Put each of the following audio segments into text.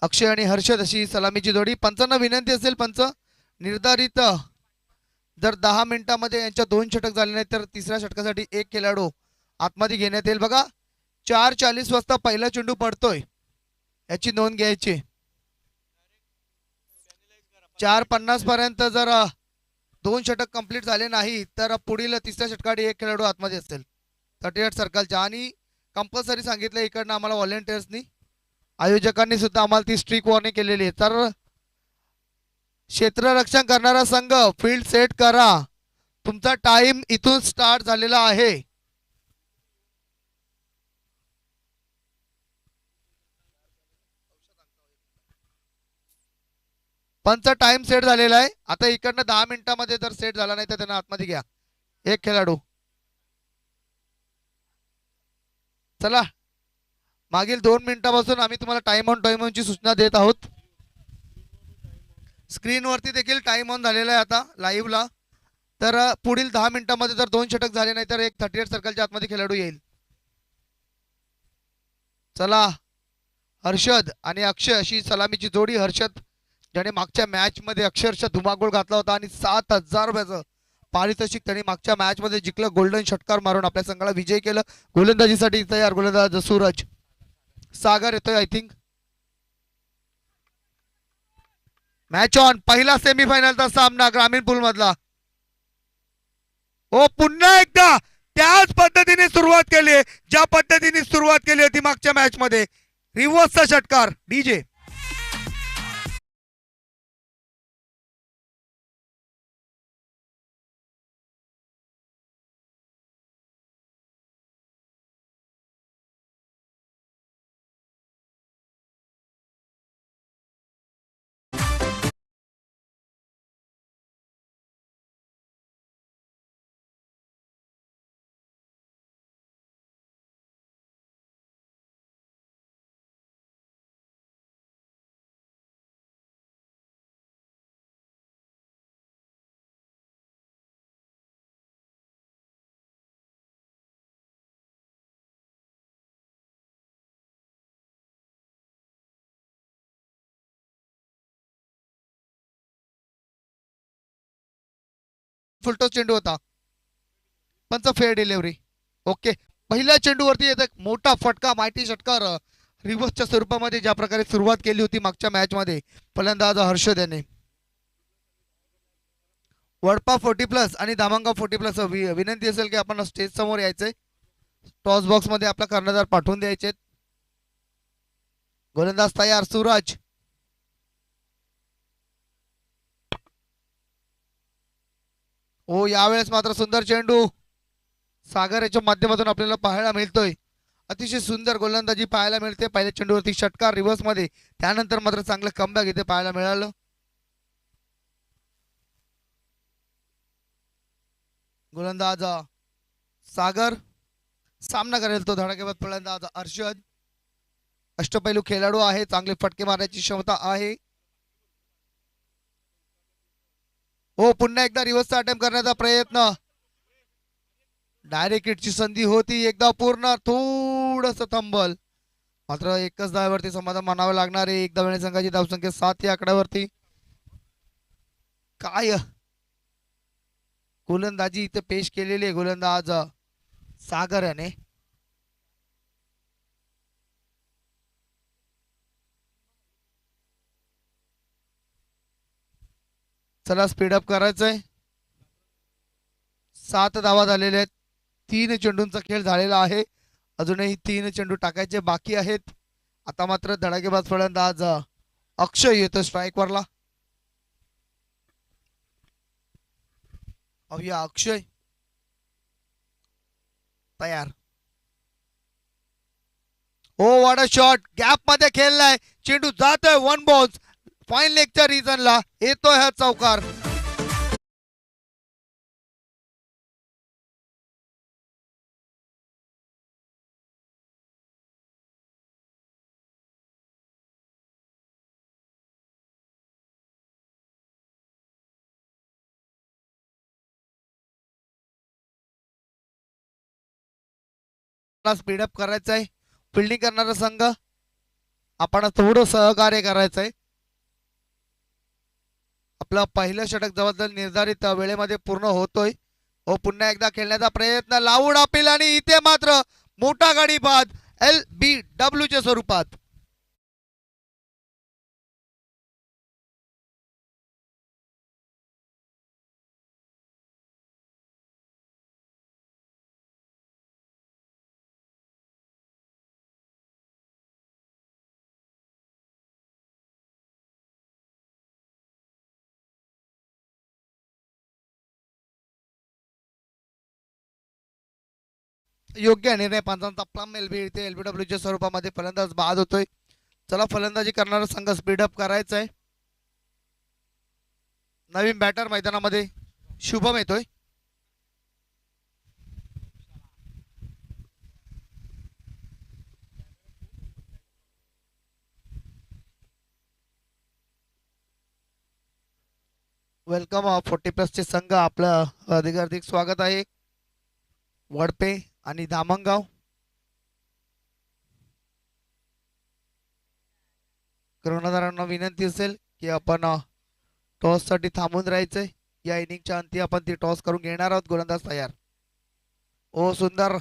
अक्षय आणि हर्षद अशी सलामीची जोडी. पंचांना विनंती असेल, पंच निर्धारित जर 10 मिनिटांमध्ये यांच्या 2 षटक झाले नाही तर तिसऱ्या षटकासाठी एक खेळाडू आतमध्ये घेण्यात येईल. बघा 4:40 वाजता पहिला चेंडू पडतोय, याची नोंद घ्यायची. 4:50 पर्यंत जर 2 षटक कंप्लीट झाले नाही तर पुढील तिसऱ्या षटकासाठी एक खेळाडू आतमध्ये असेल 38 सर्कलच्या. आणि कंपल्सरी सांगितलं इकडनं आम्हाला व्हॉलेंटियर्सनी, आयोजकांनी सुद्धा आम्हाला ती स्ट्रिक वॉर्निंग केलेली आहे. तर क्षेत्ररक्षण करणारा संघ फील्ड सेट करा, तुमचा टाइम इथून स्टार्ट झालेला आहे. पंच टाइम सेट झालेला आहे. आता इकडनं 10 मिनिटांमध्ये जर सेट झाला नाही तर त्यांना आतमध्ये घ्या एक खेळाडू. चला, मागील 2 मिनिटांपासून आम्ही तुम्हाला टाइम ऑन टाइम ऑनची सूचना देत आहोत. स्क्रीनवरती देखील टाइम ऑन झालेला आहे आता लाईव्हला. तर पुढील 10 मिनिटांमध्ये जर 2 षटक झाले नाही तर एक 38 सर्कलच्या आतमध्ये खेळाडू येईल. चला, हर्षद आणि अक्षय अशी सलामीची जोडी. हर्षद ज्याने मागच्या मॅच मध्ये अक्षरशः धुमाकूळ घातला होता आणि 7,000 रुपयाचं पारितोषिक त्यांनी मागच्या मॅच मध्ये जिंकलं. गोल्डन षटकार मारून आपल्या संघाला विजय केलं. गोलंदाजीसाठी तयार गोलंदाज सूरज. सागर येतोय आय थिंक. Match on. पहिला सेमीफायनलचा सामना ग्रामीण पूल मधला. हो, पुन्हा एकदा त्याच पद्धतीने सुरुवात केली ज्या पद्धतीने सुरुवात केली होती मागच्या मॅच मध्ये. रिव्हर्सचा षटकार डीजे. फुलटो चेंडू होता. पंच फेअर डिलिव्हरी. ओके, पहिल्या चेंडूवरती येत मोठा फटका, माहिती षटकार रिव्हर्सच्या स्वरूपामध्ये ज्या प्रकारे सुरुवात केली होती मागच्या मॅच मध्ये फलंदाज हर्षद याने. वडपा 40+ आणि धामणगाव 40+. विनंती असेल की आपण स्टेज समोर यायचंय. टॉस बॉक्स मध्ये आपला कर्णधार पाठवून द्यायचे. गोलंदाज तयार सूरज. हो, यावेळेस मात्र सुंदर चेंडू सागर याच्या माध्यमातून आपल्याला पाहायला मिळतोय. अतिशय सुंदर गोलंदाजी पाहायला मिळते. पहिल्या चेंडूवरती षटकार रिव्हर्स मध्ये, त्यानंतर मात्र चांगलं कमबॅक इथे पाहायला मिळालं. गोलंदाज सागर, सामना करेल तो धडाकेबाज फलंदाज हर्षद. अष्टपैलू खेळाडू आहे, चांगले फटके मारण्याची क्षमता आहे. हो, पुन्हा एकदा रिव्हर्सचा अटेम्प्ट करण्याचा प्रयत्न. डायरेक्ट हिटची संधी होती एकदा पूर्ण, थोडस थंबल. मात्र एकच धावेवरती समाधान मानावे लागणार आहे. एकदा वेळे संघाची धावसंख्या 7 या आकड्यावरती. काय गोलंदाजी इथे पेश केलेली आहे गोलंदाज सागर याने. चला, स्पीडअप करायचंय. 7 धावा झालेल्या आहेत. 3 चेंडूंचा खेळ झालेला आहे. अजूनही 3 चेंडू टाकायचे बाकी आहेत. आता मात्र धडाकेबाज फलंदाज अक्षय येतो स्ट्राईक वरला. अवया अक्षय तयार. हो, वाडा शॉट गॅप मध्ये खेळलाय. चेंडू जातोय वन बॉल्स. फाईन लेगच्या रिजनला येतोय हा चौकार. स्पीडअप करायचंय. फिल्डिंग करणारा संघ आपण थोडं सहकार्य करायचंय. आपलं पहिलं षटक जवळजवळ निर्धारित वेळेमध्ये पूर्ण होतोय. हो पुन्हा एकदा खेळण्याचा प्रयत्न लावून अपील आणि इथे मात्र मोठा गाडी बाद LBW च्या स्वरूपात. योग्य निर्णय पंचांचा प्लम LBW च्या स्वरूपामध्ये फलंदाज बाद होतोय. चला फलंदाजी करणारा संघ स्पीडअप करायचंय. नवीन बॅटर मैदानामध्ये शुभम येतोय. वेलकम 40+ चे संघ आपलं हार्दिक स्वागत आहे. वडपे आणि धामणगाव. कर्णधारांना विनंती असेल की आपण टॉस साठी थांबून राहायचंय. या इनिंगच्या अंती आपण ती टॉस करून घेणार आहोत. गोलंदाज तयार. ओ सुंदर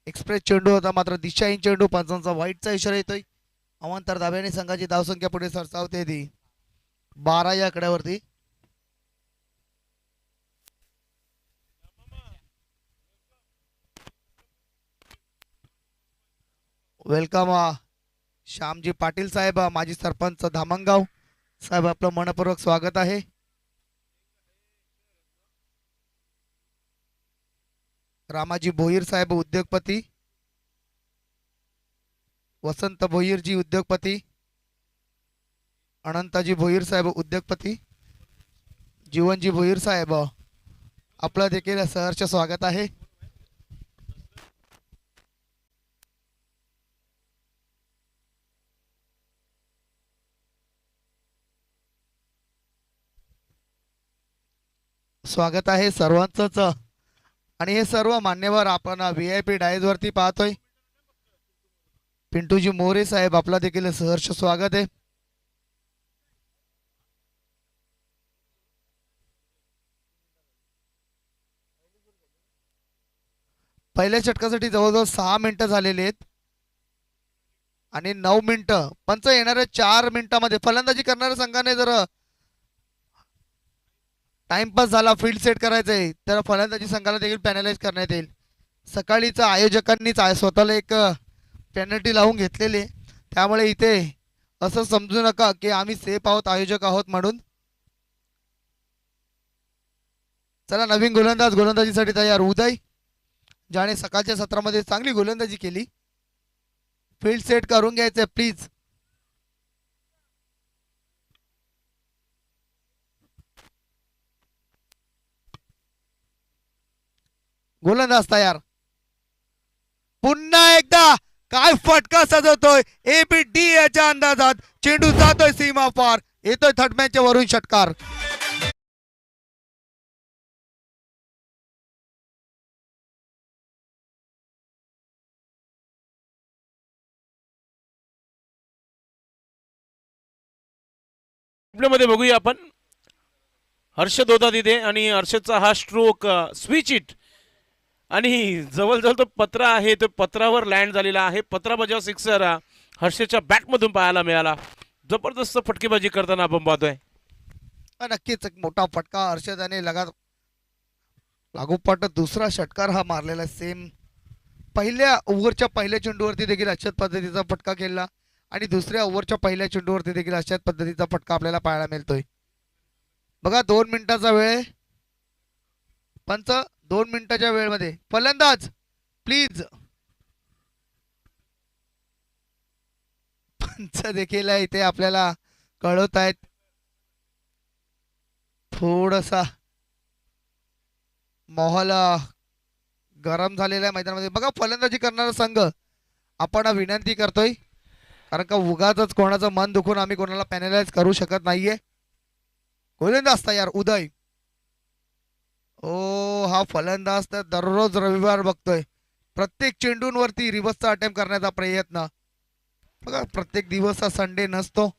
एक्सप्रेस चेंडू होता मात्र दिशाहीन चेंडू. पंचांचा वाईटचा इशारा येतोय. अवांतर दाब्याने संघाची धावसंख्या पुढे सरसावते ती 12 या आकड्यावरती. वेलकम श्यामजी पाटील साहेब माजी सरपंच धामणगाव साहेब आपलं मनपूर्वक स्वागत आहे. रामाजी भोईर साहेब उद्योगपती. वसंत भोईरजी उद्योगपती. अनंताजी भोईर साहेब उद्योगपती. जीवनजी भोईर साहेब आपलं देखील सहर्ष स्वागत आहे. स्वागत आहे सर्वांचंच. आणि हे सर्व मान्यवर आपण VIP डायज वरती पाहतोय. पिंटूजी मोरे साहेब आपला देखील सहर्ष स्वागत आहे. पहिल्या षटकासाठी जवळजवळ 6 मिनिटं झालेली आहेत आणि 9 मिनिटं पंच येणाऱ्या 4 मिनिटांमध्ये फलंदाजी करणाऱ्या संघाने जर टाइमपास झाला फील्ड सेट करायचंय तर फलंदाजी संघाला देखील पॅनलाइज करण्यात येईल. सकाळीच आयोजकांनीच स्वतःला एक पेनल्टी लावून घेतलेली. त्यामुळे इथे असं समजू नका की आम्ही सेफ आहोत आयोजक आहोत म्हणून. चला नवीन गोलंदाजीसाठी तयार उदय ज्याने सकाळच्या सत्रामध्ये चांगली गोलंदाजी केली. फील्ड सेट करून घ्यायचंय प्लीज. गोलंदाज तयार. पुन्हा एकदा काय फटका सजवतोय ABD याच्या अंदाजात. चेंडू जातोय सीमा पार. येतोय थटम्याच्या वरून षटकार. मध्ये बघूया आपण हर्षद होता तिथे आणि हर्षदचा हा स्ट्रोक स्विच इट आणि जवळजवळ तो पत्रा आहे तो पत्रावर लँड झालेला आहे. पत्रा बजाव सिक्सर हर्षदच्या बॅटमधून पाहायला मिळाला. जबरदस्त फटकेबाजी करताना आपण पाहतोय. नक्कीच एक मोठा फटका हर्षदाने लागोपाठ दुसरा षटकार हा मारलेला. सेम पहिल्या ओव्हरच्या पहिल्या चेंडूवरती देखील अशाच पद्धतीचा फटका खेळला आणि दुसऱ्या ओव्हरच्या पहिल्या चेंडूवरती देखील अशाच पद्धतीचा फटका आपल्याला पाहायला मिळतोय. बघा 2 मिनिटाचा वेळ. पंच 2 मिनिटाच्या वेळेमध्ये फलंदाज प्लीज. पंच देखील इथे आपल्याला कळवत आहेत. थोडासा माहोल गरम झालेला आहे मैदानामध्ये. बघा फलंदाजी करणारा संघ आपण विनंती करतोय कारण का उगाच कोणाचं मन दुखून आम्ही कोणाला पॅनलाइज करू शकत नाहीये. गोलंदाज तयार उदय. ओ हा फलंदाज तर दररोज रविवार बघतोय. प्रत्येक चेंडूंवरती रिव्हर्सचा अटेम्प्ट करण्याचा प्रयत्न. बघा प्रत्येक दिवस हा संडे नसतो.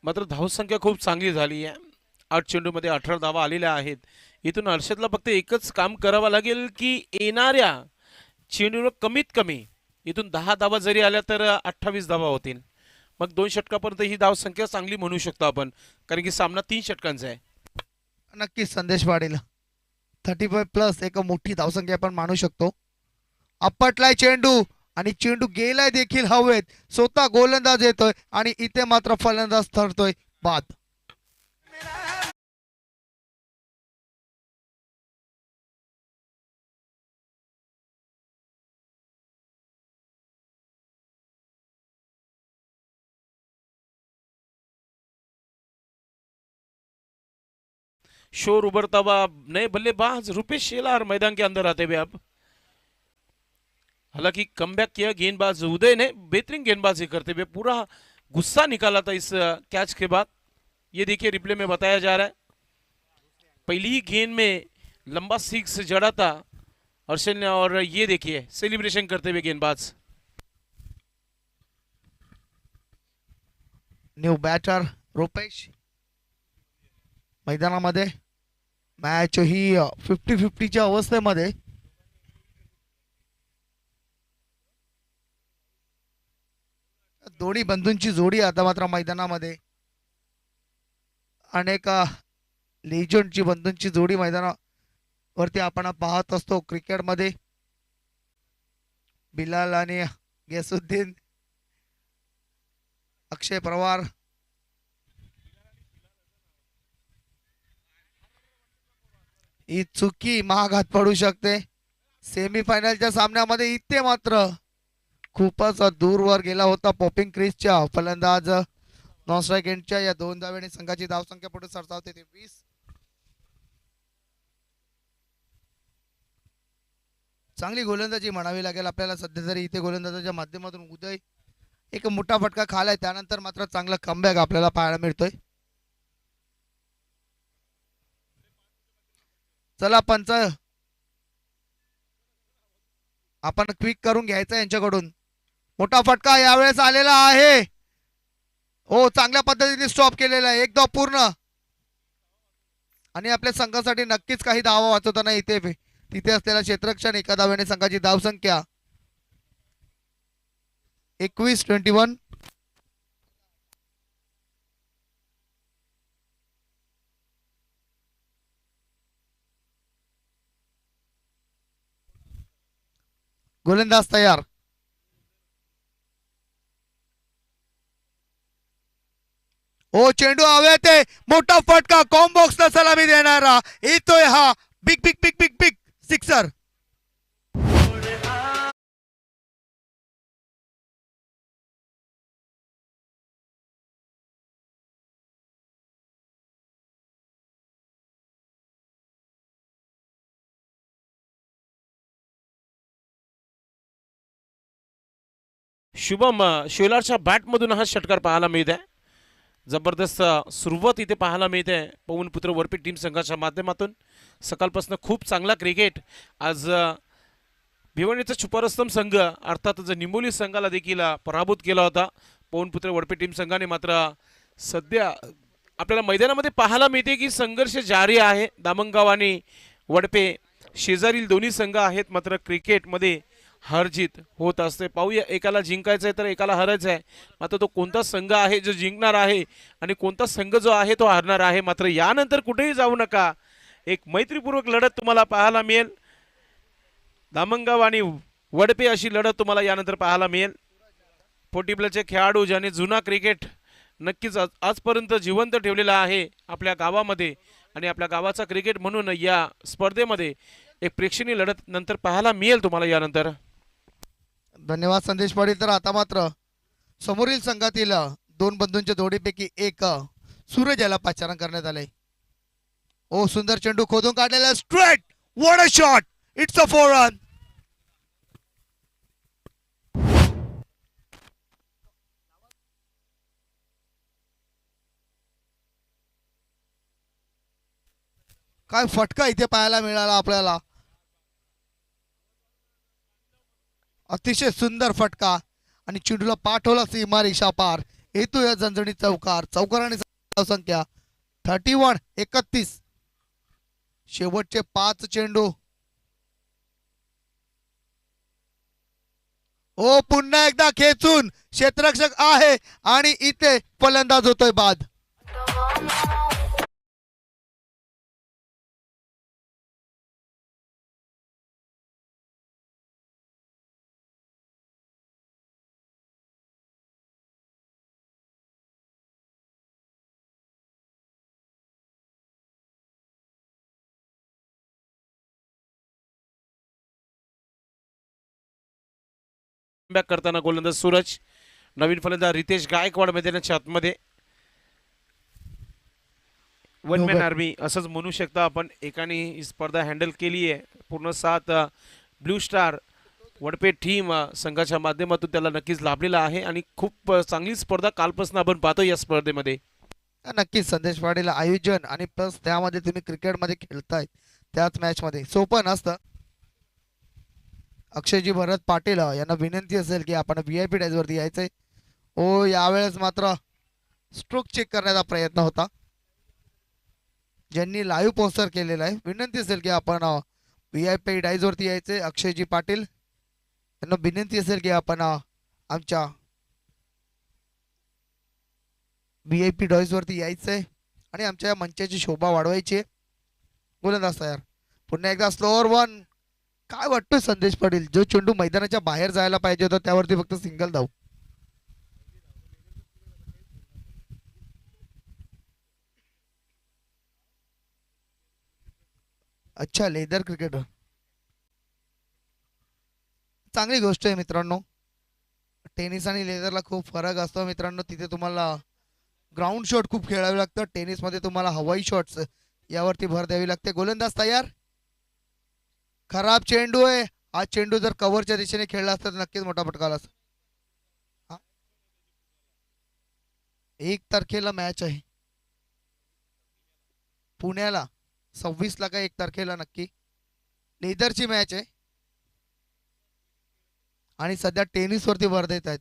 मात्र धावसंख्या खूप चांगली झाली आहे. 8 चेंडूमध्ये 18 धावा आलेल्या आहेत. इथून हर्षदला फक्त एकच काम करावं लागेल की येणाऱ्या चेंडूवर कमीत कमी इथून 10 धावा जरी आल्या तर 28 धावा होतील. मग 2 षटकापर्यंत ही धावसंख्या चांगली म्हणू शकतो आपण, कारण की सामना 3 षटकांचा आहे. नक्कीच संदेश पाटील 35+ एक मोठी धावसंख्या आपण मानू शकतो. आपटलाय चेंडू आणि चेंडू गेलाय देखील हवेत. स्वतः गोलंदाज येतोय आणि इथे मात्र फलंदाज ठरतोय बाद. शोर उभरता हुआ नए बल्लेबाज रुपेश शेलार मैदान के अंदर आते हुए अब, हालांकि कमबैक किया गेंदबाज उदय ने, बेहतरीन गेंदबाजी करते हुए पूरा गुस्सा निकाला था इस कैच के बाद. ये देखिए रिप्ले में बताया जा रहा है, पहली ही गेंद में लंबा सिक्स जड़ा था हर्षल ने, और ये देखिए सेलिब्रेशन करते हुए गेंदबाज. न्यू बॅटर रुपेश मैदानामध्ये. मॅच ही 50-50च्या अवस्थेमध्ये. दोन्ही बंधूंची जोडी आता मात्र मैदानामध्ये. अनेक लेजंडची बंधूंची जोडी मैदानावरती आपण पाहत असतो क्रिकेटमध्ये. बिलाल आणि गैसुद्दीन, अक्षय पवार. ही चुकी महागात पडू शकते सेमीफायनलच्या सामन्यामध्ये. इथे मात्र खूपच दूरवर गेला होता पॉपिंग क्रीजच्या फलंदाज नॉन स्ट्राईक एंडच्या. या 2 धावेने संघाची धावसंख्या पुढे सरसावते ते 20. चांगली गोलंदाजी म्हणावी लागेल आपल्याला सध्या तरी इथे. गोलंदाजाच्या माध्यमातून उदय एक मोठा फटका खालाय, त्यानंतर मात्र चांगला कमबॅक आपल्याला पाहायला मिळतोय. चला पंच, आपण क्विक करून घ्यायचं यांच्याकडून. मोठा फटका यावेळेस आलेला आहे. हो, चांगल्या पद्धतीने स्टॉप केलेला आहे एकदा पूर्ण. आणि आपल्या संघासाठी नक्कीच काही धावा वाचवताना इथे तिथे असलेला क्षेत्ररक्षण. एका धावेने संघाची धावसंख्या 21-21. गोलंदाज तयार. ओ चेंडू हवेत आहे. मोठा फटका कॉम्बॉक्सला सलामी देणारा येतोय हा big big big big big sixer. Shubham शेलारच्या बॅटमधून हा षटकार पाहायला मिळत आहे. जबरदस्त सुरुवात इथे पाहायला मिळते पवनपुत्र वरपी टीम संघाच्या माध्यमातून. सकाळपासून खूप चांगला क्रिकेट आज भिवंडीचा छुपारस्तम संघ अर्थातच निंबोली संघाला देखील पराभूत केला होता पवनपुत्र वडपे टीम संघाने. मात्र सध्या आपल्याला मैदानामध्ये पाहायला मिळते की संघर्ष जारी आहे. दामणगाव आणि वडपे शेजारील दोन्ही संघ आहेत, मात्र क्रिकेटमध्ये हार जीत होत असते. पाहूया, एकाला जिंकायचं आहे तर एकाला हरायचं आहे. मात्र तो कोणता संघ आहे जो जिंकणार आहे आणि कोणता संघ जो आहे तो हारणार आहे. मात्र यानंतर कुठेही जाऊ नका, एक मैत्रीपूर्वक लढत तुम्हाला पाहायला मिळेल. दामणगाव आणि वडपे अशी लढत तुम्हाला यानंतर पाहायला मिळेल. पोटीबलचे खेळाडू ज्याने जुना क्रिकेट नक्कीच आजपर्यंत जिवंत ठेवलेला आहे आपल्या गावामध्ये, आणि आपल्या गावाचा क्रिकेट म्हणून या स्पर्धेमध्ये एक प्रेक्षणीय लढत नंतर पाहायला मिळेल तुम्हाला यानंतर. धन्यवाद संदेश पाटील. तर आता मात्र समोरील संघातील 2 बंधूंच्या जोडीपैकी एक सूरज याला पाचारण करण्यात आले. ओ सुंदर चेंडू खोदून काढलेला straight. What a shot. It's a 4 run. काय फटका इथे पाहायला मिळाला आपल्याला. अतिशय सुंदर फटका आणि चेंडूला पाठवला सीमारेषा पार. येतो या झणझणीत चौकार. चौकार आणि संख्या 31-31. शेवटचे 5 चेंडू. ओ पुन्हा एकदा खेचून क्षेत्ररक्षक आहे आणि इथे फलंदाज होतोय बाद. बॅक करताना गोलंदाज सूरज, नवीन फलंदाज रितेश गायकवाड मैदानाच्या आतमध्ये. वन मॅन आर्मी असंच म्हणू शकता आपण. एकाने ही स्पर्धा हँडल केली आहे. पूर्ण 7 ब्लू स्टार वडपे टीम संघाच्या माध्यमातून त्याला नक्कीच लाभलेला आहे आणि खूप चांगली स्पर्धा कालपासून आपण पाहतो या स्पर्धेमध्ये. नक्कीच संदेश पाटील आयोजन आणि प्लस त्यामध्ये तुम्ही क्रिकेटमध्ये खेळताय त्याच मॅच मध्ये सोपं नसतं. अक्षयजी भरत पाटील यांना विनंती असेल की आपण VIP डायस वरती यायचंय. ओ यावेळेस मात्र स्ट्रोक चेक करण्याचा प्रयत्न होता. ज्यांनी लाईव्ह पोस्टर केलेला आहे विनंती असेल की आपण VIP डायस वरती यायचंय. अक्षयजी पाटील यांना विनंती असेल की आपण आमच्या VIP डायस वरती यायचंय आणि आमच्या मंचाची शोभा वाढवायची आहे. गोलंदाज तयार. पुन्हा एकदा स्लोअर वन. काय वाटतोय संदेश पाटील? जो चेंडू मैदानाच्या बाहेर जायला पाहिजे होता त्यावरती फक्त सिंगल धाव. अच्छा लेदर क्रिकेटर. चांगली गोष्ट आहे मित्रांनो. टेनिस आणि लेदरला खूप फरक असतो मित्रांनो. तिथे तुम्हाला ग्राउंड शॉट खूप खेळावे लागतं. टेनिसमध्ये तुम्हाला हवाई शॉट्स यावरती भर द्यावी लागते. गोलंदाज तयार. खराब चेंडू आहे. हा चेंडू जर कव्हरच्या दिशेने खेळला असता तर नक्कीच मोठा फटका आला असता. 1 तारखेला मॅच आहे पुण्याला. 26 ला काय 1 तारखेला नक्की लेदरची मॅच आहे आणि सध्या टेनिस वरती भर देत आहेत.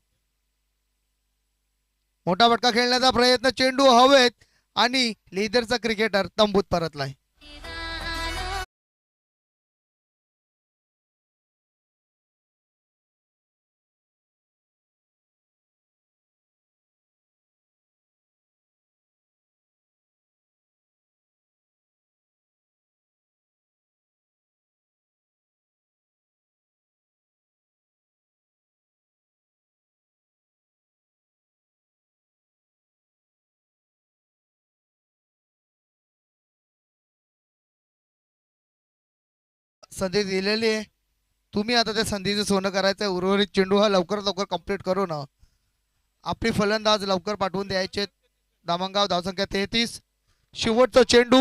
मोठा फटका खेळण्याचा प्रयत्न. चेंडू हवेत आणि लेदरचा क्रिकेटर तंबूत परतलाय. संधी दिलेली आहे. तुम्ही आता त्या संधीचं सोनं करायचं आहे. उर्वरित चेंडू हा लवकरात लवकर कंप्लीट करू ना. आपली फलंदाज लवकर पाठवून द्यायचे. दामणगाव धावसंख्या 33. शेवटचा चेंडू.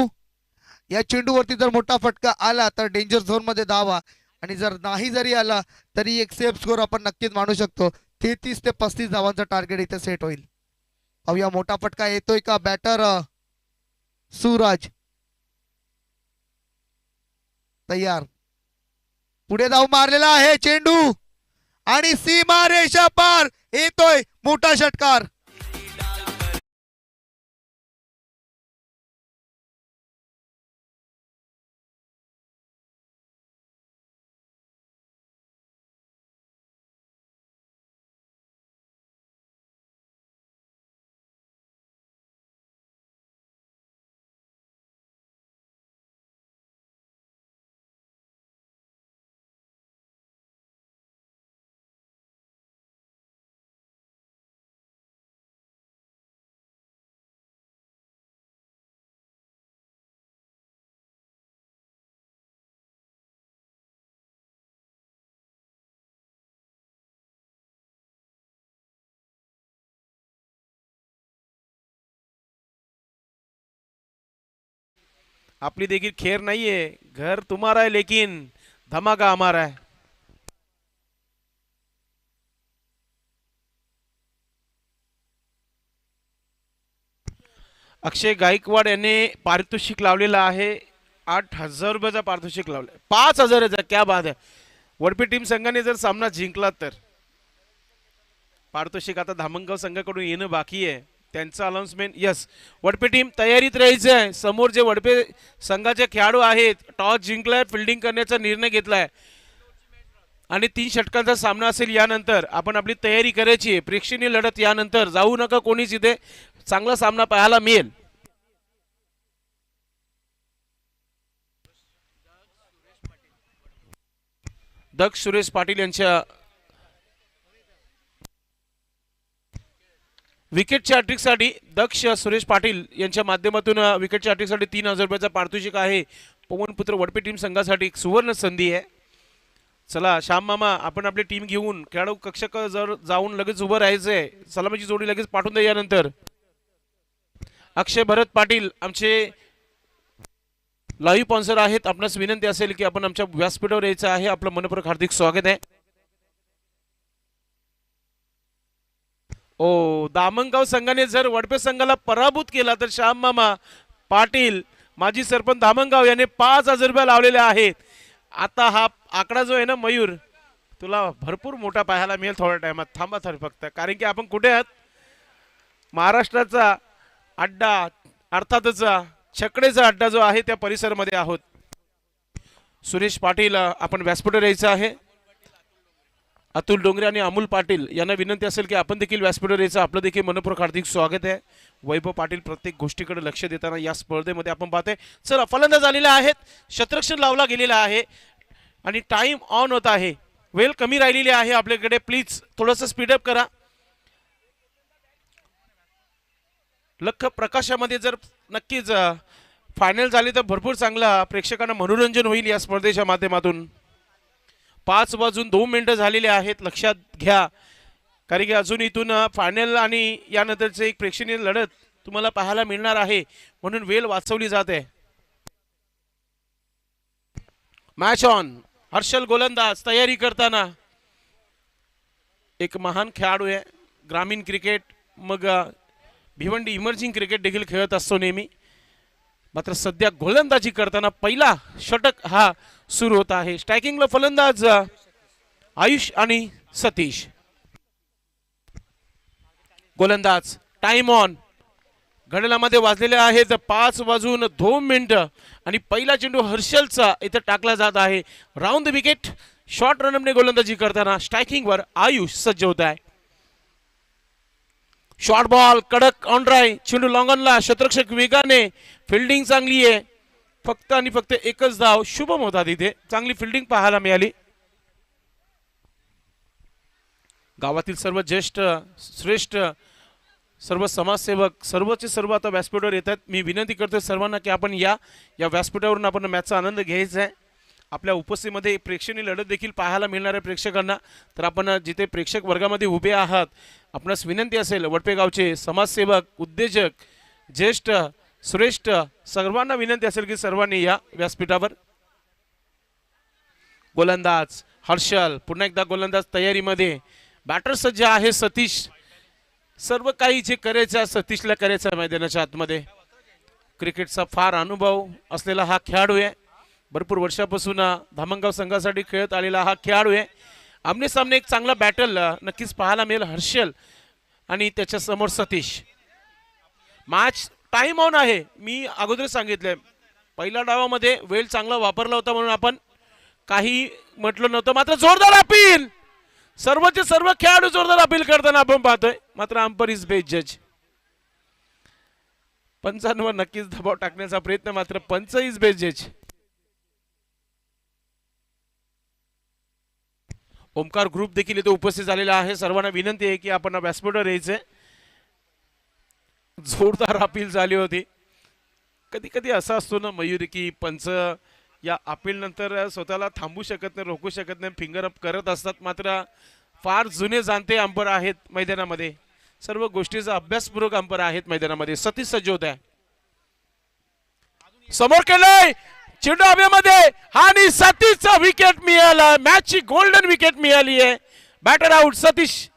या चेंडूवरती जर मोठा फटका आला तर डेंजर झोन मध्ये धावा आणि जर नाही जरी आला तरी एक सेफ स्कोर आपण नक्कीच मानू शकतो. 33 ते 35 धावांचा टार्गेट इथे सेट होईल. पाहूया मोठा फटका येतोय का. बॅटर सूरज तयार. पुढे धाव मारलेला आहे चेंडू आणि सीमा रेषा पार. येतोय मोठा षटकार. आपली देखील खेर नाहीये. घर तुम्हारा है लेकिन धमाका हमारा है. अक्षय गायकवाड यांनी पारितोषिक लावलेलं आहे. 8,000 रुपयाचा पारितोषिक लावलं. 5,000. क्या बात आहे. वडपी टीम संघाने जर सामना जिंकला तर पारितोषिक आता धामणगाव संघाकडून येणं बाकी आहे. त्यांचं अनाउन्समेंट. यस, वडपे टीम तयारीत राहायचं आहे. समोर जे वडपे संघाचे खेळाडू आहेत, टॉस जिंकलाय, फिल्डिंग करण्याचा निर्णय घेतलाय आणि 3 षटकांचा सामना असेल. यानंतर आपण आपली तयारी करायची आहे. प्रेक्षणीय लढत यानंतर. जाऊ नका कोणीच, इथे चांगला सामना पाहायला मिळेल. दक्ष सुरेश पाटील यांच्या विकेटच्या अट्रिकसाठी, दक्ष सुरेश पाटील यांच्या माध्यमातून विकेटच्या अट्रिकसाठी 3000 रुपयाचा पारितोषिक आहे. पवनपुत्र वडपे टीम संघासाठी एक सुवर्ण संधी आहे. चला श्याम मामा, आपण आपली टीम घेऊन खेळाडू कक्षक जर जाऊन लगेच उभं राहायचंय. सलामीची जोडी लगेच पाठवून द्या. यानंतर अक्षय भरत पाटील आमचे लाईव्ह स्पॉन्सर आहेत. आपणास विनंती असेल की आपण आमच्या व्यासपीठावर यायचं आहे. आपलं मनपूर्वक हार्दिक स्वागत आहे. ओ, दामणगाव संघाने जर वडपे संघाला पराभूत केला तर श्याम मामा पाटील, माजी सरपंच दामणगाव, याने 5000 रुपये लावलेले आहेत. आता हा आकडा जो आहे ना मयूर, तुला भरपूर मोठा पाहायला मिळेल थोड्या टायमात. थांबा थोडं फक्त, कारण की आपण कुठे आहात? महाराष्ट्राचा अड्डा, अर्थातच छकडेचा अड्डा जो आहे त्या परिसरामध्ये आहोत. सुरेश पाटील आपण व्यासपीठावर यायचं आहे. अतुल डोंगरे आणि अमोल पाटील यांना विनंती असेल की आपण देखील व्यासपीठावर यायचं. आपलं देखील मनपूर्वक हार्दिक स्वागत आहे. वैभव पाटील प्रत्येक गोष्टीकडे लक्ष देताना या स्पर्धेमध्ये आपण पाहतोय. चला, फलंदाज आलेला आहेत. शतरक्षण लावला गेलेला आहे आणि टाइम ऑन होत आहे. वेळ कमी राहिलेली आहे आपल्याकडे. प्लीज थोडंसं स्पीडअप करा. लख प्रकाशामध्ये जर नक्कीच फायनल झाली तर भरपूर चांगला प्रेक्षकांना मनोरंजन होईल या स्पर्धेच्या माध्यमातून. 5:02 झालेले आहेत. लक्षात घ्या, कारण की अजून इथून फायनल आणि यानंतरचे एक प्रेक्षणीय लढत तुम्हाला पाहायला मिळणार आहे, म्हणून वेळ वाचवली जाते. Match on. हर्षल गोलंदाज तयारी करताना. एक महान खेळाडू आहे. ग्रामीण क्रिकेट, मग भिवंडी इमर्जिंग क्रिकेट देखील खेळत असतो नेहमी. मात्र सध्या गोलंदाजी करताना पहिला षटक हा सुरू होत आहे. स्ट्रायकिंगला फलंदाज आयुष आणि सतीश. गोलंदाज. Time on. घड्याळामध्ये वाजलेले आहेत 5:02 आणि पहिला चेंडू हर्षलचा इथे टाकला जात आहे. Round the wicket. शॉर्ट रनअपने गोलंदाजी करताना स्ट्रायकिंगवर आयुष सज्ज होत आहे. शॉर्ट बॉल, कडक ऑन ड्राय. चेंडू लॉंगॉनला. क्षेत्ररक्षक वेगाने. फिल्डिंग चांगली आहे. फक्त आणि फक्त एकच धाव शुभम होता तिथे. चांगली फिल्डिंग पाहायला मिळाली. गावातील सर्व ज्येष्ठ, श्रेष्ठ, सर्व समाजसेवक, सर्वचे सर्व आता व्यासपीठावर येतात. मी विनंती करतो सर्वांना की आपण या व्यासपीठावरून आपण मॅचचा आनंद घ्यायचा आहे. आपल्या उपस्थितीमध्ये प्रेक्षणीय लढत देखील पाहायला मिळणार आहे प्रेक्षकांना. तर आपण जिथे प्रेक्षक वर्गामध्ये उभे आहात, आपणास विनंती असेल वडपेगावचे समाजसेवक, उद्योजक, ज्येष्ठ, श्रेष्ठ, सर्वांना विनंती असेल की सर्वांनी या व्यासपीठावर. गोलंदाज हर्षल. पुन्हा एकदा गोलंदाज तयारीमध्ये. बॅटर सज्ज आहे सतीश. सर्व काही जे करायचं सतीशला करायचं आहे मैदानाच्या आतमध्ये. क्रिकेटचा फार अनुभव असलेला हा खेळाडू आहे. भरपूर वर्षापासून धामणगाव संघासाठी खेळत आलेला हा खेळाडू आहे. आमने सामने एक चांगला बॅटल नक्कीच पाहायला मिळेल. हर्षल आणि त्याच्या समोर सतीश. मॅच टाइम ऑन आहे. मी अगोदर सांगितलंय, पहिल्या डावामध्ये वेळ चांगला वापरला होता म्हणून आपण काही म्हटलं नव्हतं. मात्र जोरदार अपील. सर्वचे सर्व खेळाडू जोरदार अपील करताना आपण पाहतोय. मात्र अंपर इज बेस्ट जज. पंचांवर नक्कीच दबाव टाकण्याचा प्रयत्न, मात्र पंच इज बेस्ट जज. ओमकार ग्रुप देखील इथे उपस्थित झालेला आहे. सर्वांना विनंती आहे की आपण व्यासपीठावर यायचंय. जोरदार अपील झाली होती. कधी कधी असा असतो ना मयूर की पंच या अपील नंतर स्वतःला थांबू शकत नाही, रोखू शकत नाही, फिंगर अप करत असतात. मात्र फार जुने जाणते अंपर आहेत मैदानामध्ये. सर्व गोष्टीचा अभ्यासपूर्वक अंपर आहेत मैदानामध्ये. सतीश सज्ज होत आहे. समोर केलंय चेंडू हवेमध्ये आणि सतीशचा विकेट मिळाला. मॅचची गोल्डन विकेट मिळाली आहे. Batter out Satish.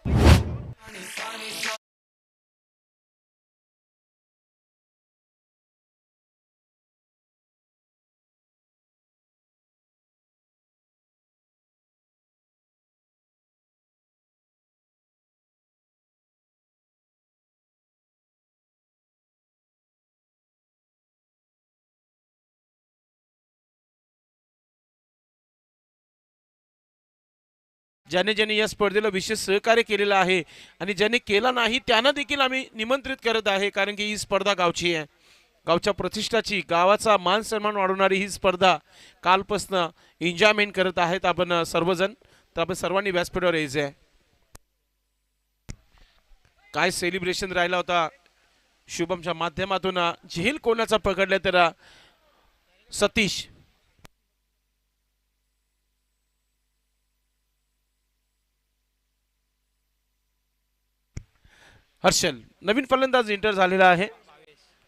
ज्याने ज्याने या स्पर्धेला विशेष सहकार्य केलेलं आहे आणि ज्याने केला नाही त्यांना देखील आम्ही निमंत्रित करत आहे, कारण की ही स्पर्धा गावची आहे, गावच्या प्रतिष्ठाची, गावाचा मान सन्मान वाढवणारी ही स्पर्धा कालपासनं एन्जॉयमेंट करत आहेत आपण सर्वजण. तर आपण सर्वांनी व्यासपीठावर यायचं आहे. काय सेलिब्रेशन राहिला होता शुभमच्या माध्यमातून. झेल कोणाचा पकडला तर सतीश. हर्षल नवीन फलंदाज इंटर झालेला आहे.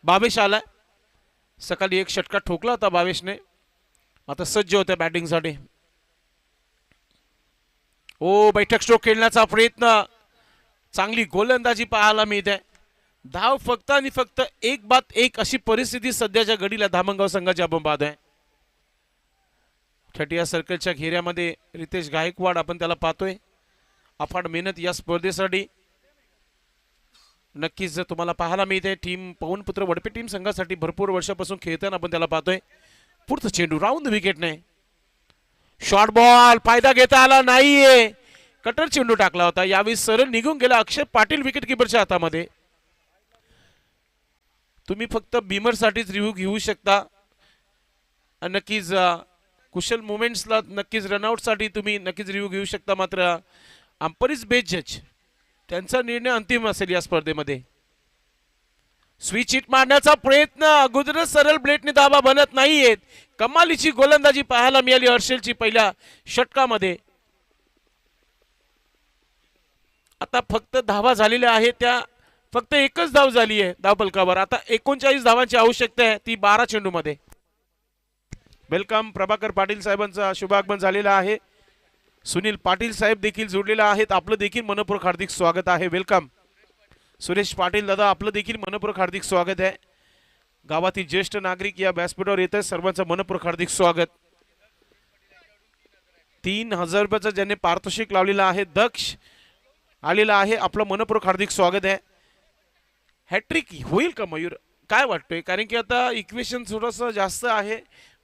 भावेश आलाय. सकाळी एक षटका ठोकला होता भावेशने. आता सज्ज होते बॅटिंगसाठी. ओ बैठक स्ट्रोक खेळण्याचा प्रयत्न. चांगली गोलंदाजी पाहायला मिळते. धाव फक्त आणि फक्त एक बाद एक अशी परिस्थिती सध्याच्या घडीला धामणगाव संघाची आपण पाहतोय. छटिया सर्कलच्या घेऱ्यामध्ये रितेश गायकवाड आपण त्याला पाहतोय. अफाट मेहनत या स्पर्धेसाठी नक्कीच तुम्हाला पाहायला मिळते. टीम पवनपुत्र वडपे टीम संघासाठी भरपूर वर्षापासून खेळताना आपण त्याला पाहतोय. पुढचा चेंडू राऊंड विकेटने. शॉर्ट बॉल फायदा घेता आला नाहीये. कटर चेंडू टाकला होता. यावेळी सरळ निघून गेला अक्षय पाटील विकेट किपरच्या हातामध्ये. तुम्ही फक्त बीमर साठीच रिव्ह्यू घेऊ शकता. नक्कीच कुशल मुवमेंट्सला नक्कीच रनआउट साठी तुम्ही नक्कीच रिव्ह्यू घेऊ शकता. मात्र अंपरीज बेस्ट जज त्यांचा निर्णय अंतिम असेल या स्पर्धेमध्ये. स्विच हिट मारण्याचा प्रयत्न. अगोदरच सरळ ब्लेडने धावा बनत नाहीयेत. कमालीची गोलंदाजी पाहायला मिळाली हर्षलची पहिल्या षटकामध्ये. आता फक्त धावा झालेल्या आहेत त्या फक्त एकच धाव झाली आहे धावफलकावर. आता 39 धावांची आवश्यकता आहे, ती 12 चेंडूमध्ये. वेलकम प्रभाकर पाटील साहेबांचा शुभागमन झालेला आहे. सुनील पाटील साहेब देखील जोडलेला आहेत. आपलं देखील मनपूर्वक हार्दिक स्वागत आहे. वेलकम सुरेश पाटील दादा, आपलं देखील मनपूर्वक हार्दिक स्वागत आहे. गावातील ज्येष्ठ नागरिक या व्यासपीठावर येत आहेत, सर्वांचं मनपूर्वक हार्दिक स्वागत. 3000 रुपयाचा ज्यांनी पारितोषिक लावलेला आहे दक्ष आलेला आहे, आपलं मनपूर्वक हार्दिक स्वागत आहे. हॅट्रिक होईल का मयूर, काय वाटतंय? कारण की आता इक्वेशन थोडंसं जास्त आहे,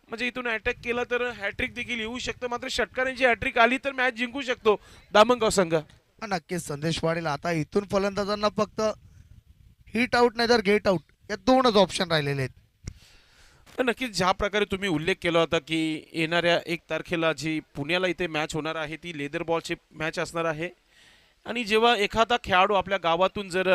म्हणजे इथून अटॅक केला तर हॅट्रिक देखील येऊ शकतं. मात्र षटकारांची हॅट्रिक आली तर मॅच जिंकू शकतो धामणगाव संघ. नक्कीच संदेश पाटील. आता इथून फलंदाजांना फक्त हिट आउट नाही तर गेट आउट या दोनच ऑप्शन राहिलेले आहेत. तर नक्कीच ज्या प्रकारे तुम्ही उल्लेख केला होता की येणाऱ्या 1 तारखेला जी पुण्याला इथे मॅच होणार आहे ती लेदर बॉलची मॅच असणार आहे. आणि जेव्हा एखादा खेळाडू आपल्या गावातून जर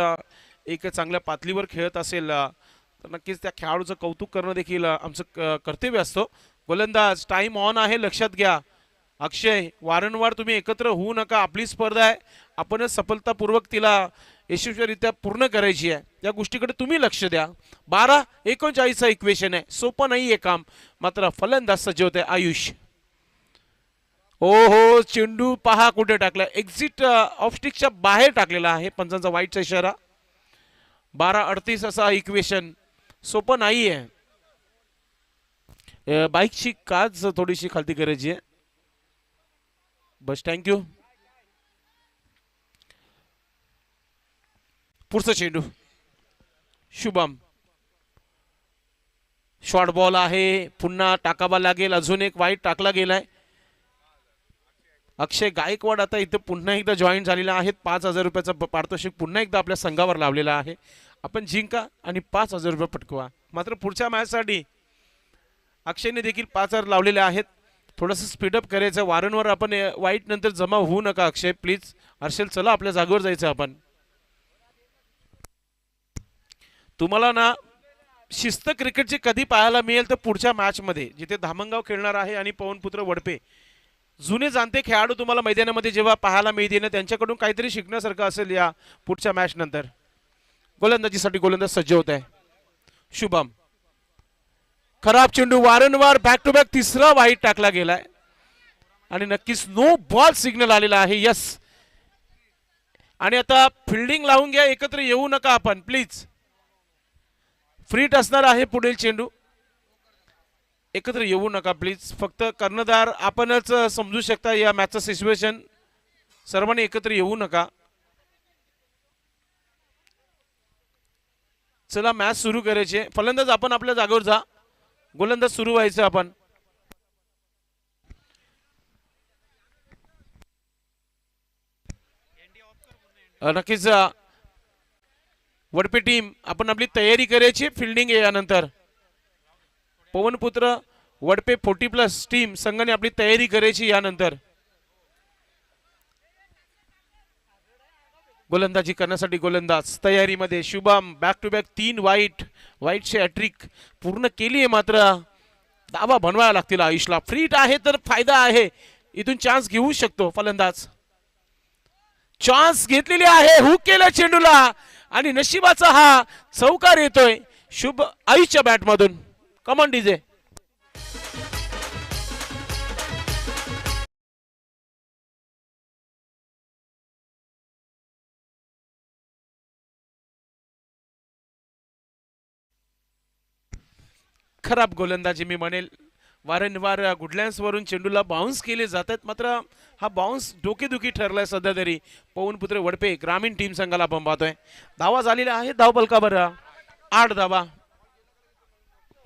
एक चांगल्या पातळीवर खेळत असेल तर नक्कीच त्या खेळाडूचं कौतुक करणं देखील आमचं कर्तव्य असतं. गोलंदाज टाइम ऑन आहे, लक्षात घ्या. अक्षय वारंवार तुम्ही एकत्र होऊ नका. आपली स्पर्धा आहे, आपणच सफलतापूर्वक तिला यशस्वीरित्या पूर्ण करायची आहे. या गोष्टीकडे तुम्ही लक्ष द्या. 12-39 इक्वेशन आहे, सोपं नाही आहे काम. मात्र फलंदाज सज्ज होते आयुष. हो चेंडू पहा कुठे टाकला. एक्झिट ऑफ स्टिकच्या बाहेर टाकलेला आहे, पंचांचा वाईटचा इशारा. 12-38 असा इक्वेशन, सोपं नाही आहे. बाईकची काच थोडीशी खालती करायची आहे बस. थँक्यू. पुढचा चेंडू शुभम. शॉर्ट बॉल आहे, पुन्हा टाकावा लागेल. अजून एक वाईट टाकला गेलाय. अक्षय गायकवाड आता इथे पुन्हा एकदा जॉईन झालेला आहे. 5000 रुपयाचा पारितोषिक पुन्हा एकदा आपल्या संघावर लावलेला आहे. आपण जिंका आणि 5000 रुपये पटकवा. मात्र पुढच्या मॅचसाठी अक्षयने देखील 5000 लावलेले आहेत. थोडंसं स्पीडअप करायचं. वारंवार आपण वाईट नंतर जमा होऊ नका अक्षय प्लीज. हर्षल चला आपल्या जागेवर जायचं आपण. तुम्हाला ना शिस्त क्रिकेटची कधी पाहायला मिळेल तर पुढच्या मॅचमध्ये, जिथे धामणगाव खेळणार आहे आणि पवनपुत्र वडपे जुने जाणते खेळाडू तुम्हाला मैदानामध्ये जेव्हा पाहायला मिळते ना, त्यांच्याकडून काहीतरी शिकण्यासारखं असेल या पुढच्या मॅच नंतर. गोलंदाजीसाठी गोलंदाज सज्ज होत आहे शुभम. खराब चेंडू, वारंवार बॅक टू बॅक तिसरा वाईट टाकला गेलाय आणि नक्कीच नो बॉल सिग्नल आलेला आहे. यस. आणि आता फिल्डिंग लावून घ्या, एकत्र येऊ नका आपण प्लीज. फ्रीट असणार आहे पुढील चेंडू, एकत्र येऊ नका प्लीज. फक्त कर्णधार आपणच समजू शकता या मॅचचं सिच्युएशन. सर्वांनी एकत्र येऊ नका. चला मॅच सुरू करायची. फलंदाज आपण आपल्या जागेवर जा. गोलंदाज सुरू व्हायचं आपण. नक्कीच वडपे टीम आपण आपली तयारी करायची फिल्डिंग यानंतर पवनपुत्र वडपे 40+ टीम संघाने आपली तयारी करायची यानंतर गोलंदाजी करण्यासाठी गोलंदाज तयारीमध्ये शुभम बॅक टू बॅक 3 वाईटचे हॅट्रिक पूर्ण केली आहे मात्र दावा बनवायला लागतील आयुषला फ्रीट आहे तर फायदा आहे इथून चान्स घेऊ शकतो फलंदाज चान्स घेतलेली आहे हुक केलं चेंडूला आणि नशिबाचा हा चौकार येतोय शुभ आयुषच्या बॅटमधून कमॉन डीजे खराब गोलंदाजी मी म्हणेल वारंवार गुडलँड्स वरून चेंडूला बाउन्स केले जातात मात्र हा बाउन्स डोकेदुखी ठरलाय सध्या तरी पवनपुत्र वडपे ग्रामीण टीम संघाला आपण पाहतोय धावा झालेला आहे धाव बलकावर 8 धावा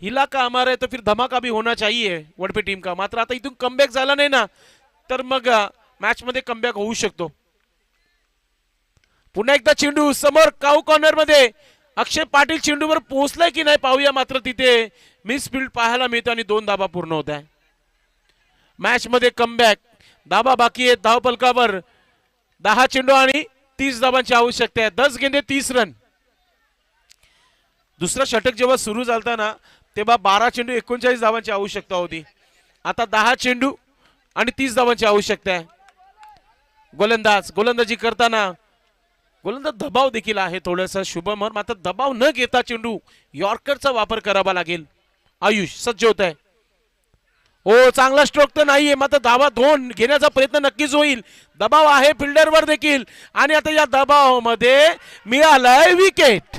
हिला का हमारा है तो फिर धमाका भी होना चाहिए वडपे टीम का मात्र आता इथून कमबॅक झाला नाही ना तर मग मॅच मध्ये कमबॅक होऊ शकतो पुन्हा एकदा चेंडू समोर काऊ कॉर्नर मध्ये अक्षय पाटील चेंडूवर पोहोचलाय की नाही पाहूया मात्र तिथे मिसफिल्ड पाहायला मिळतो आणि 2 धाबा पूर्ण होत आहे मॅच मध्ये कमबॅक धाबा बाकी आहे धाव पलकावर 10 चेंडू आणि 30 धाबांची आवश्यकता आहे 10 गेंदे 30 रन दुसरा षटक जेव्हा सुरू झालता ना तेव्हा 12 चेंडू 39 धावांची आवश्यकता होती आता 10 चेंडू आणि 30 धावांची आवश्यकता आहे गोलंदाजी करताना गोलंदाज दबाव देखील आहे थोडासा शुभम मात्र दबाव न घेता चेंडू यॉर्करचा वापर करावा लागेल आयुष सज्ज होत आहे हो चांगला स्ट्रोक तर नाहीये मात्र धावा 2 घेण्याचा प्रयत्न नक्कीच होईल दबाव आहे फिल्डरवर देखील आणि आता या दबावामध्ये मिळालाय विकेट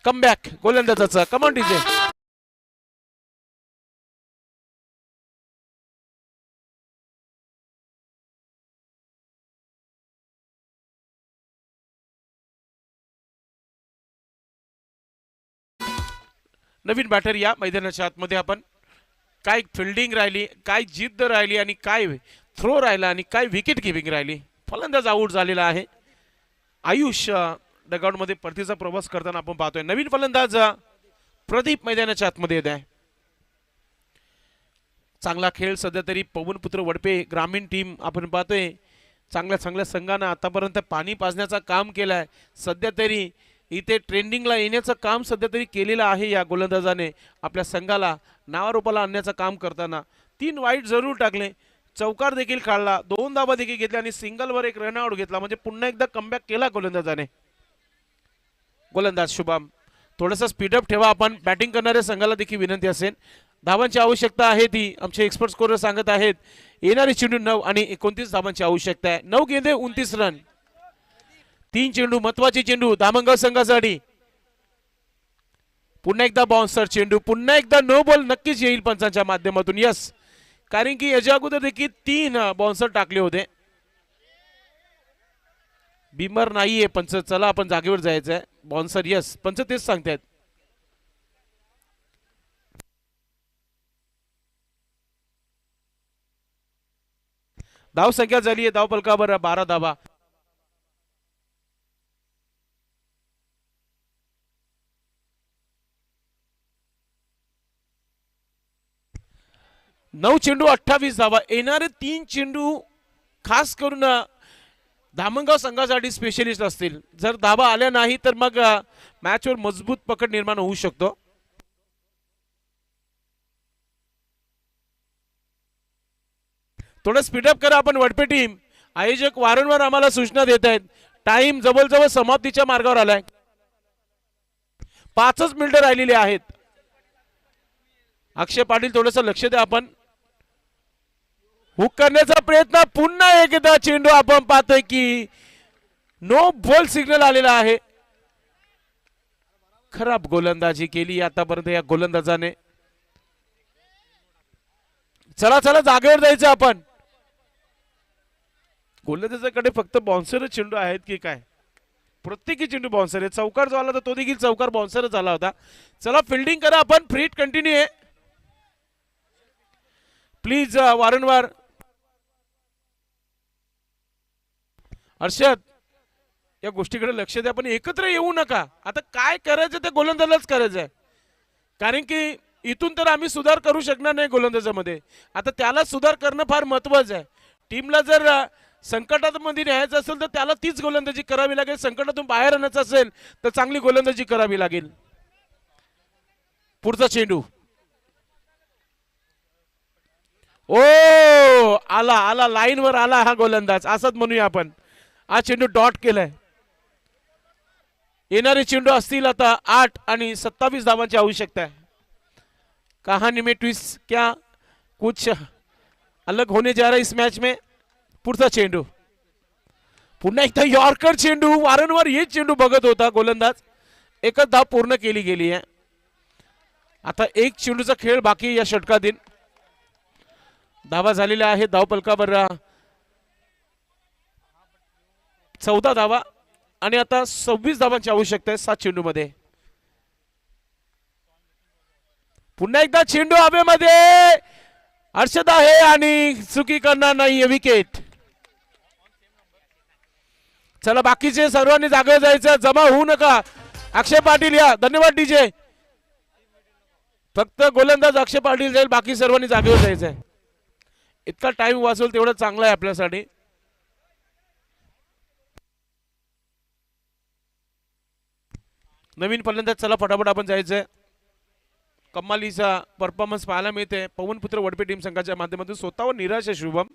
कमबॅक गोलंदाजाचा कमॉन डीजे नवीन बॅटर या मैदानाच्या आतमध्ये आपण काय फिल्डिंग राहिली काय जिद्द राहिली आणि काय थ्रो राहिला आणि काय विकेट किपिंग राहिली फलंदाज आऊट झालेला आहे आयुष डगआउट मध्ये परतीचा प्रवास करताना आपण पाहतोय नवीन फलंदाज प्रदीप मैदानाच्या आतमध्ये येत आहे चांगला खेळ सध्या तरी पवनपुत्र वडपे ग्रामीण टीम आपण पाहतोय चांगल्या संघानं आतापर्यंत पाणी पाजण्याचं काम केलंय सध्या तरी इथे ट्रेंडिंगला येण्याचं काम सध्या तरी केलेलं आहे या गोलंदाजाने आपल्या संघाला नावारूपाला आणण्याचं काम करताना 3 वाईट जरूर टाकले चौकार देखील काढला 2 धाबा देखील घेतल्या आणि सिंगलवर 1 रनआउट घेतला म्हणजे पुन्हा एकदा कमबॅक केला गोलंदाजाने गोलंदाज शुभम थोडंसं स्पीडअप ठेवा आपण बॅटिंग करणाऱ्या संघाला देखील विनंती असेल धावांची आवश्यकता आहे ती आमचे एक्सपर्ट स्कोरर सांगत आहेत येणारी चेंडू 9 आणि 29 धावांची आवश्यकता आहे 9 गेंदे 29 रन 3 चेंडू महत्वाचे चेंडू धामणगाव संघासाठी पुन्हा एकदा बाउन्सर चेंडू पुन्हा एकदा नो बॉल नक्कीच येईल पंचांच्या माध्यमातून यस कारण की याच्या अगोदर देखील 3 बाउन्सर टाकले होते बिमर नाहीये पंच चला आपण जागेवर जायचंय बाउन्सर यस पंच तेच सांगतायत धाव संख्या झाली आहे धाव पलकावर 12 धावा नऊ चेंडू 28 धावा येणारे 3 चेंडू खास करून धामणगाव संघासाठी स्पेशलिस्ट असतील जर धावा आल्या नाही तर मग मॅचवर मजबूत पकड निर्माण होऊ शकतो थोडं स्पीडअप करा आपण वडपे टीम आयोजक वारंवार आम्हाला सूचना देत आहेत टाइम जवळजवळ समाप्तीच्या मार्गावर आलाय 5च मिनिटं राहिलेली आहेत अक्षय पाटील थोडंसं लक्ष द्या आपण हुक करण्याचा प्रयत्न पुन्हा एकदा चेंडू आपण पाहतोय की नो बॉल सिग्नल आलेला आहे खराब गोलंदाजी केली आतापर्यंत या गोलंदाजाने चला जागेवर जायचं आपण गोलंदाजाकडे फक्त बाउन्सर चेंडू आहेत की काय प्रत्येकी चेंडू बाउन्सर आहे चौकार जो आला तर तो देखील चौकार बाउन्सरच झाला होता चला फिल्डिंग करा आपण फ्रीट कंटिन्यू आहे प्लीज वारंवार हर्षद, या गोष्टीकडे लक्ष द्या, पण एकत्र येऊ नका. आता काय करायचं ते गोलंदाजालाच करायचं आहे, कारण की इथून तर आम्ही सुधार करू शकणार नाही गोलंदाजामध्ये. आता त्याला सुधार करणं फार महत्वाचं आहे. टीमला जर संकटामध्ये न्यायचं असेल तर त्याला तीच गोलंदाजी करावी लागेल. संकटातून बाहेर आणायचं असेल तर चांगली गोलंदाजी करावी लागेल. पुढचा चेंडू, ओ आला आला, लाईनवर आला हा गोलंदाज, असंच म्हणूया आपण. हा चेंडू डॉट केलाय. येणारे चेंडू असतील आता 8 आणि 27 धावांची आवश्यकता आहे. कहानी में ट्विस्ट, क्या कुछ अलग होने जा रहा है इस मैच में. पुढचा चेंडू, पुन्हा एकदा यॉर्कर चेंडू. वारंवार हेच चेंडू बघत होता गोलंदाज. एकच धाव पूर्ण केली गेली आहे. आता एक चेंडूचा खेळ बाकी या षटकातील. धावा झालेल्या आहेत धावपलकावर 14 धावा आणि आता 26 धावांची आवश्यकता आहे 7 चेंडू मध्ये. पुन्हा एकदा चेंडू हवेमध्ये, हर्षद आहे आणि चुकी करणार नाहीये विकेट. चला बाकीचे सर्वांनी जागे जायचं, जमा होऊ नका. अक्षय पाटील या, धन्यवाद डीजे. फक्त गोलंदाज अक्षय पाटील जाईल, बाकी सर्वांनी जागेवर जायचंय. इतका टाइम वाचवल तेवढं चांगलं आहे आपल्यासाठी. नवीन फलंदाज, चला फटाफट आपण जायचंय. कमालीचा परफॉर्मन्स पाहायला मिळते पवनपुत्र वडपे टीम संघाच्या माध्यमातून. स्वतःवर निराश आहे शुभम.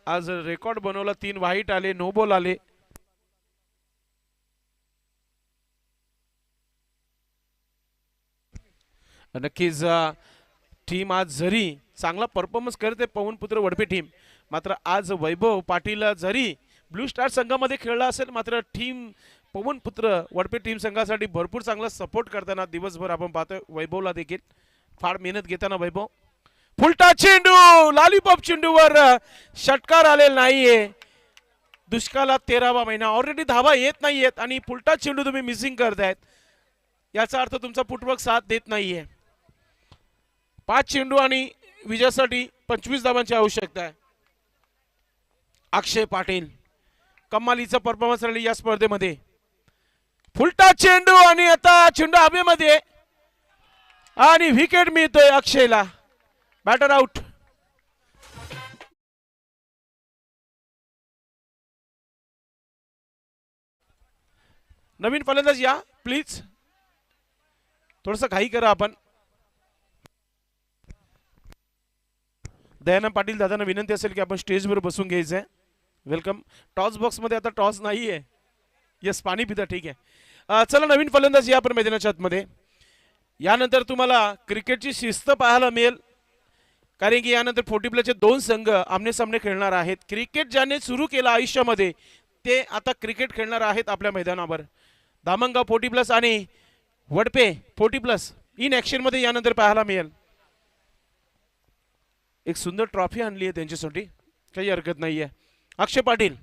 आज रेकॉर्ड बनवला, 3 वाईट आले, नो बॉल आले. नक्कीच टीम आज जरी चांगला परफॉर्मन्स करते पवनपुत्र वडपे टीम, मात्र आज वैभव पाटील जरी ब्लू स्टार संघामध्ये खेळला असेल, मात्र टीम पवनपुत्र वडपे टीम संघासाठी भरपूर चांगला सपोर्ट करताना दिवसभर आपण पाहतोय. वैभवला देखील फार मेहनत घेताना वैभव. फुलटा चेंडू, लॉलीपॉप चेंडूवर षटकार आलेला नाहीये. दुष्काळात 13वा महिना, ऑलरेडी धावा येत नाहीयेत आणि फुलटा चेंडू तुम्ही मिसिंग करतायत, याचा अर्थ तुमचा फुटवर्क साथ देत नाहीये. 5 चेंडू आणि विजयासाठी 25 धावांची आवश्यकता आहे. अक्षय पाटील कमालीचा परफॉर्मन्स राहिली या स्पर्धेमध्ये. फुलटा चेंडू आणि आता चेंडू हवेमध्ये आणि विकेट मिळतोय अक्षयला. Batter out. नवीन फलंदाज या प्लीज, थोडस घाई करा आपण. दयानंद पाटील दादांना विनंती असेल की आपण स्टेजवर बसून घ्यायचंय. वेलकम. टॉस बॉक्स मध्ये आता टॉस नाहीये. यस, पाणी पिता, ठीक आहे. चला नवीन फलंदाज या आपण मैदानाच्या आतमध्ये. यानंतर तुम्हाला क्रिकेटची शिस्त पाहायला मिळेल, कारण की यानंतर 40 प्लसचे 2 संघ आमने सामने खेळणार आहेत. क्रिकेट ज्याने सुरू केलं आयुष्यामध्ये ते आता क्रिकेट खेळणार आहेत आपल्या मैदानावर. धामणगाव 40 प्लस आणि वडपे 40 प्लस इन ऍक्शन मध्ये यानंतर पाहायला मिळेल. एक सुंदर ट्रॉफी आणली आहे त्यांच्यासाठी, काही हरकत नाहीये. अक्षय पाटील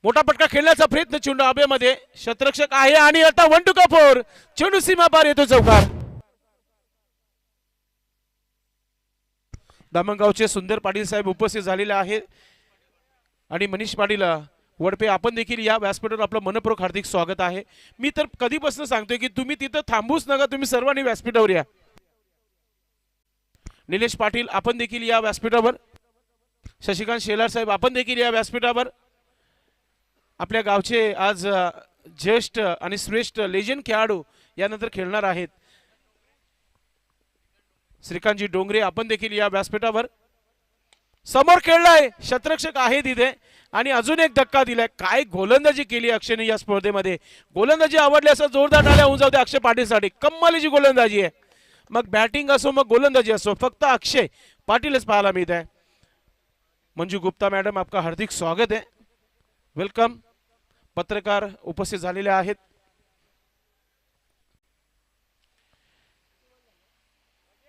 मोठा पटका खेळण्याचा प्रयत्न, चेंडू हवेमध्ये, क्षेत्ररक्षक आहे आणि आता 1 टू 4 चेंडू सीमा पार येतो चौकार. दामणगावचे सुंदर पाटील साहेब उपस्थित झालेले आहेत आणि मनीष पाटील वडपे आपण देखील या व्यासपीठावर आपलं मनपूर्वक हार्दिक स्वागत आहे. मी तर कधीपासून सांगतोय की तुम्ही तिथं थांबूच नका, तुम्ही सर्वांनी व्यासपीठावर या. निलेश पाटील आपण देखील या व्यासपीठावर. शशिकांत शेलार साहेब आपण देखील या व्यासपीठावर. आपल्या गावचे आज ज्येष्ठ आणि श्रेष्ठ लेजंड खेळाडू यानंतर खेळणार आहेत. श्रीकांतजी डोंगरे आपण देखील या व्यासपीठावर. समोर खेळलाय, क्षेत्ररक्षक आहे तिथे आणि अजून एक धक्का दिलाय. काय गोलंदाजी केली अक्षयने या स्पर्धेमध्ये. गोलंदाजी आवडली असं जोरदार टाळ्या होऊन जाऊ दे अक्षय पाटीलसाठी. कमालीची गोलंदाजी आहे, मग बॅटिंग असो मग गोलंदाजी असो, फक्त अक्षय पाटीलच पाहायला मिळत आहे. मंजू गुप्ता मॅडम आपका हार्दिक स्वागत आहे, वेलकम. पत्रकार उपस्थित झालेले आहेत.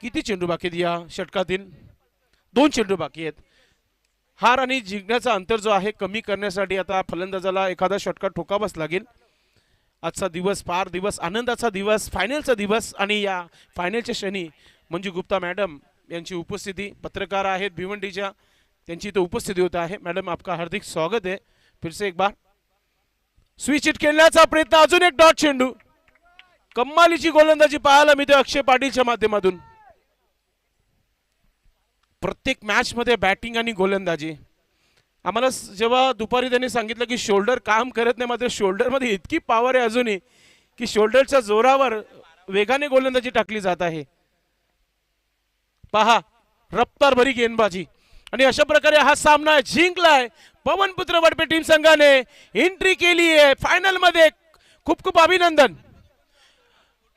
किती चेंडू बाकी आहेत या षटकातील? 2 चेंडू बाकी आहेत. हार आणि जिंकण्याचा अंतर जो आहे कमी करण्यासाठी आता फलंदाजाला एखादा षटकार ठोकावाच लागेल. आजचा दिवस फार दिवस आनंदाचा दिवस, फायनलचा दिवस आणि या फायनलच्या क्षणी मंजू गुप्ता मॅडम यांची उपस्थिती. पत्रकार आहेत भिवंडीच्या, त्यांची इथे उपस्थिती होत आहे. मॅडम आपका हार्दिक स्वागत है फिर से एक बार. स्विच हिट खेळण्याचा प्रयत्न, अजून एक डॉट चेंडू. कम्मालीची गोलंदाजी पाहायला मिळते अक्षय पाटीलच्या माध्यमातून. प्रत्येक मॅच मध्ये बॅटिंग आणि गोलंदाजी. आम्हाला जेव्हा दुपारी त्यांनी सांगितलं की शोल्डर काम करत नाही, मात्र शोल्डर मध्ये इतकी पॉवर आहे अजूनही की शोल्डरच्या जोरावर वेगाने गोलंदाजी टाकली जात आहे. पहा रफ्तार भरी गेंदबाजी आणि अशा प्रकारे हा सामना जिंकलाय पवनपुत्र वडपे टीम संघाने. एंट्री केली आहे फायनल मध्ये. खूप खूप अभिनंदन.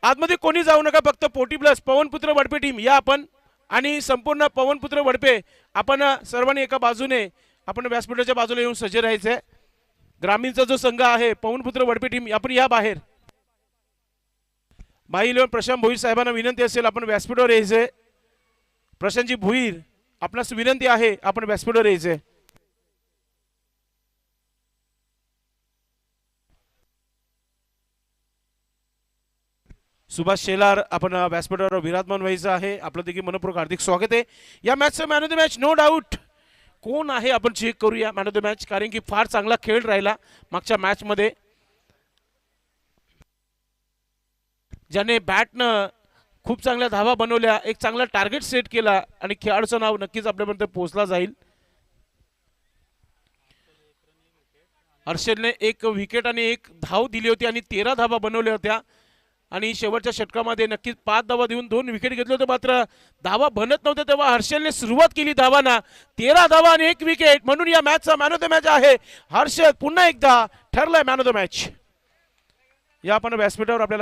आतमध्ये कोणी जाऊ नका, फक्त पोटी प्लस पवनपुत्र वडपे टीम या आपण आणि संपूर्ण पवनपुत्र वडपे आपण सर्वांनी एका बाजूने आपण व्यासपीठाच्या बाजूला येऊन सज्ज राहायचंय. ग्रामीणचा जो संघ आहे पवनपुत्र वडपे टीम आपण या बाहेर. माई इलेव्हन प्रशांत भोईर साहेबांना विनंती असेल आपण व्यासपीठावर यायचंय. प्रशांतजी भोईर आपणास विनंती आहे आपण व्यासपीठावर यायचंय. सुभाष शेलार आपण व्यासपीठावर विराजमान व्हायचं आहे. आपलं देखील मनपूर्वक हार्दिक स्वागत आहे. या मॅचचं man of the match no doubt कोण आहे आपण चेक करूया मॅन ऑफ द मॅच, कारण की फार चांगला खेळ राहिला मागच्या मॅच मध्ये. ज्याने बॅटनं खूप चांगल्या धावा बनवल्या, एक चांगला टार्गेट सेट केला आणि खेळाडूचं नाव नक्कीच आपल्यापर्यंत पोहोचला जाईल. हर्षलने एक विकेट आणि एक धाव दिली होती आणि 13 धावा बनवल्या होत्या आणि शेवटच्या षटकामध्ये नक्कीच 5 धावा देऊन 2 विकेट घेतले होते. मात्र धावा बनत नव्हते तेव्हा हर्षलने सुरुवात केली धावांना. 13 धावा आणि 1 विकेट म्हणून या मॅचचा मॅन ऑफ द मॅच आहे हर्षल. पुन्हा एकदा ठरलाय मॅन ऑफ द मॅच. या आपण व्यासपीठावर आपल्याला